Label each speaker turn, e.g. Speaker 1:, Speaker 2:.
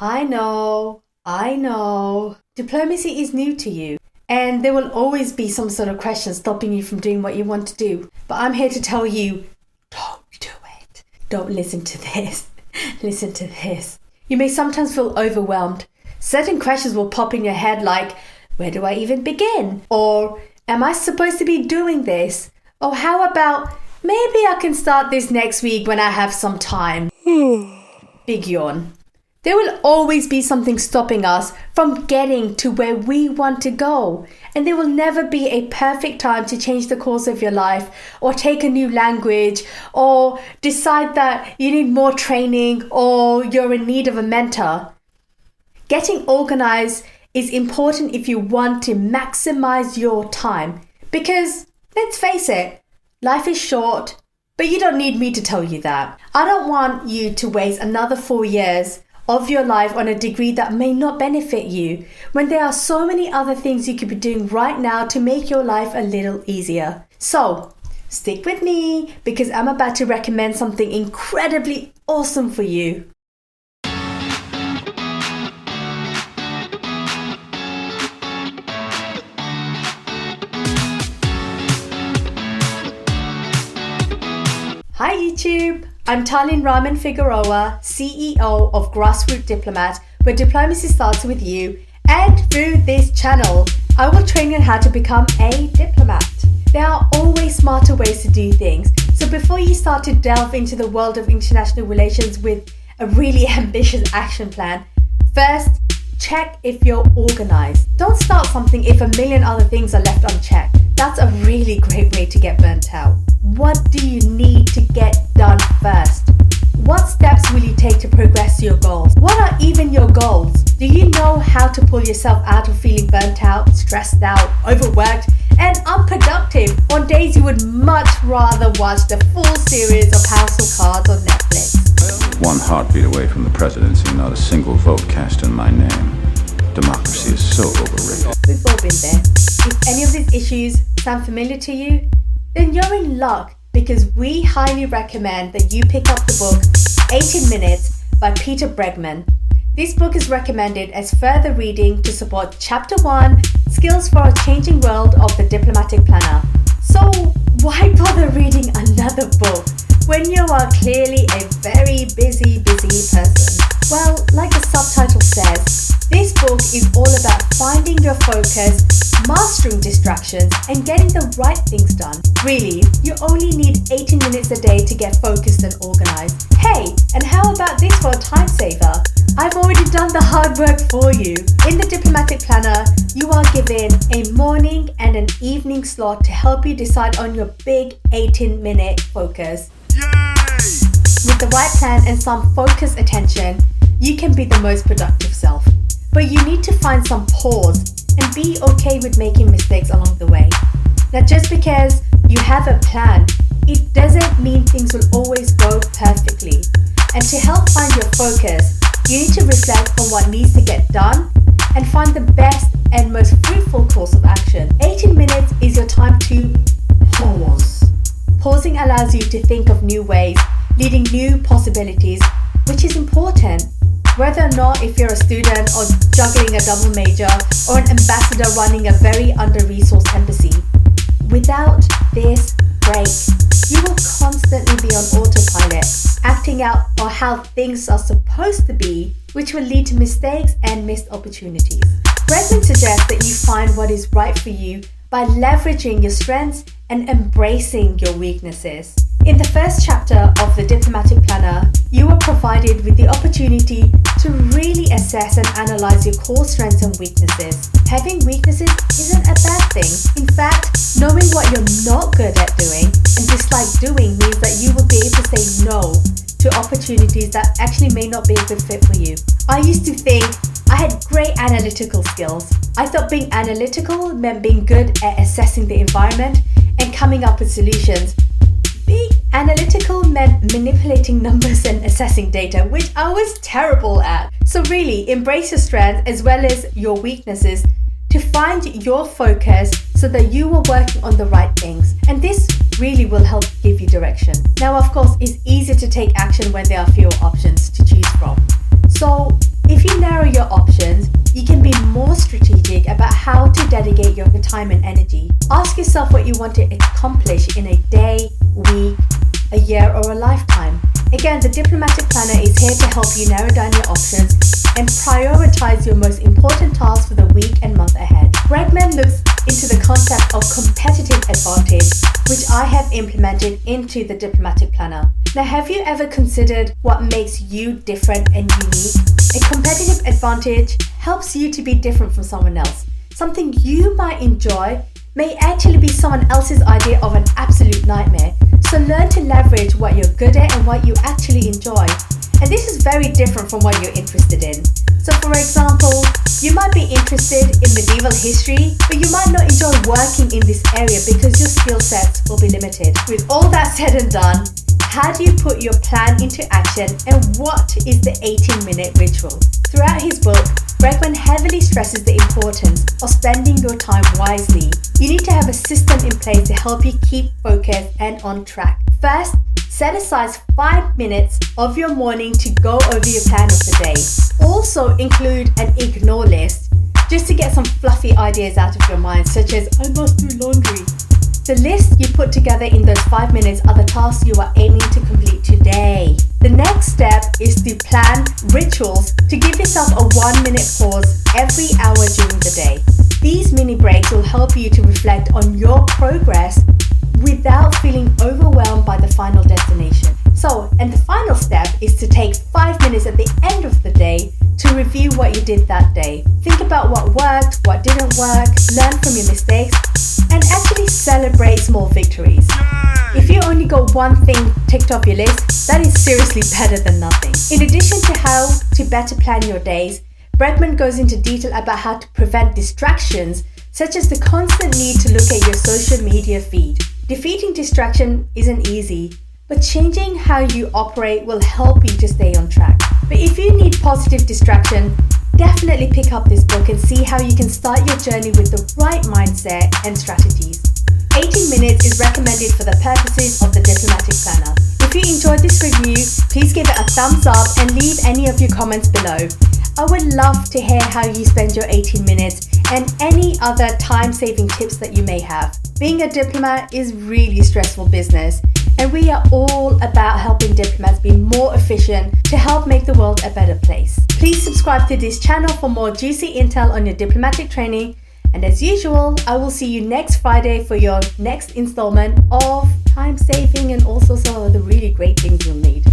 Speaker 1: I know. Diplomacy is new to you, and there will always be some sort of question stopping you from doing what you want to do. But I'm here to tell you, don't do it. Don't listen to this. Listen to this. You may sometimes feel overwhelmed. Certain questions will pop in your head like, where do I even begin? Or, am I supposed to be doing this? Or how about, maybe I can start this next week when I have some time. Big yawn. There will always be something stopping us from getting to where we want to go. And there will never be a perfect time to change the course of your life or take a new language or decide that you need more training or you're in need of a mentor. Getting organized is important if you want to maximize your time. Because, let's face it, life is short, but you don't need me to tell you that. I don't want you to waste another 4 years of your life on a degree that may not benefit you, when there are so many other things you could be doing right now to make your life a little easier. So, stick with me because I'm about to recommend something incredibly awesome for you. Hi YouTube! I'm Talyn Rahman-Figueroa, CEO of Grassroot Diplomat, where diplomacy starts with you, and through this channel, I will train you on how to become a diplomat. There are always smarter ways to do things, so before you start to delve into the world of international relations with a really ambitious action plan, first, check if you're organized. Don't start something if a million other things are left unchecked. That's a really great way to get burnt out. What do you need to get done first? What steps will you take to progress to your goals? What are even your goals? Do you know how to pull yourself out of feeling burnt out, stressed out, overworked, and unproductive on days you would much rather watch the full series of House of Cards on Netflix?
Speaker 2: One heartbeat away from the presidency, not a single vote cast in my name. Democracy is so overrated.
Speaker 1: We've all been there. If any of these issues sound familiar to you, then you're in luck because we highly recommend that you pick up the book 18 Minutes by Peter Bregman. This book is recommended as further reading to support Chapter 1, Skills for a Changing World of the Diplomatic Planner. So why bother reading another book when you are clearly a very busy person? Well, like the subtitle says, this book is all about finding your focus, mastering distractions, and getting the right things done. Really, you only need 18 minutes a day to get focused and organized. Hey, and how about this for a time saver? I've already done the hard work for you. In the Diplomatic Planner, you are given a morning and an evening slot to help you decide on your big 18-minute focus.
Speaker 2: Yay!
Speaker 1: With the right plan and some focused attention, you can be the most productive self. But you need to find some pause and be okay with making mistakes along the way. Now, just because you have a plan, it doesn't mean things will always go perfectly. And to help find your focus, you need to reflect on what needs to get done and find the best and most fruitful course of action. 18 minutes is your time to pause. Pausing allows you to think of new ways, leading new possibilities, which is important. Whether or not if you're a student or juggling a double major or an ambassador running a very under-resourced embassy. Without this break, you will constantly be on autopilot, acting out on how things are supposed to be, which will lead to mistakes and missed opportunities. Bregman suggests that you find what is right for you by leveraging your strengths and embracing your weaknesses. In the first chapter of the Diplomatic Planner, you are provided with the opportunity to really assess and analyze your core strengths and weaknesses. Having weaknesses isn't a bad thing. In fact, knowing what you're not good at doing and dislike doing means that you will be able to say no to opportunities that actually may not be a good fit for you. I used to think I had great analytical skills. I thought being analytical meant being good at assessing the environment and coming up with solutions. Being analytical meant manipulating numbers and assessing data, which I was terrible at. So really, embrace your strengths as well as your weaknesses to find your focus so that you are working on the right things. And this really will help give you direction. Now, of course, it's easier to take action when there are fewer options to choose from. So if you dedicate your time and energy. Ask yourself what you want to accomplish in a day, week, a year, or a lifetime. Again, the Diplomatic Planner is here to help you narrow down your options and prioritize your most important tasks for the week and month ahead. Bregman looks into the concept of competitive advantage, which I have implemented into the Diplomatic Planner. Now, have you ever considered what makes you different and unique? A competitive advantage helps you to be different from someone else. Something you might enjoy may actually be someone else's idea of an absolute nightmare. So learn to leverage what you're good at and what you actually enjoy. And this is very different from what you're interested in. So for example, you might be interested in medieval history, but you might not enjoy working in this area because your skill sets will be limited. With all that said and done, how do you put your plan into action, and what is the 18-minute ritual? Throughout his book, Bregman heavily stresses the importance of spending your time wisely. You need to have a system in place to help you keep focused and on track. First, set aside 5 minutes of your morning to go over your plan of the day. Also include an ignore list, just to get some fluffy ideas out of your mind, such as, I must do laundry. The list you put together in those 5 minutes are the tasks you are aiming to complete today. The next step is to plan rituals to give yourself a 1-minute pause every hour during the day. These mini breaks will help you to reflect on your progress without feeling overwhelmed by the final destination. And the final step is to take 5 minutes at the end of the day to review what you did that day. Think about what worked, what didn't work, learn from your mistakes, and actually celebrate small victories. If you only got one thing ticked off your list, that is seriously better than nothing. In addition to how to better plan your days, Bregman goes into detail about how to prevent distractions, such as the constant need to look at your social media feed. Defeating distraction isn't easy, but changing how you operate will help you to stay on track. But if you need positive distraction, definitely pick up this book and see how you can start your journey with the right mindset and strategies. 18 minutes is recommended for the purposes of the Diplomatic Planner. If you enjoyed this review, please give it a thumbs up and leave any of your comments below. I would love to hear how you spend your 18 minutes and any other time-saving tips that you may have. Being a diplomat is really stressful business, and we are all about helping diplomats be more efficient to help make the world a better place. Please subscribe to this channel for more juicy intel on your diplomatic training, and as usual, I will see you next Friday for your next installment of time saving and also some of the really great things you'll need.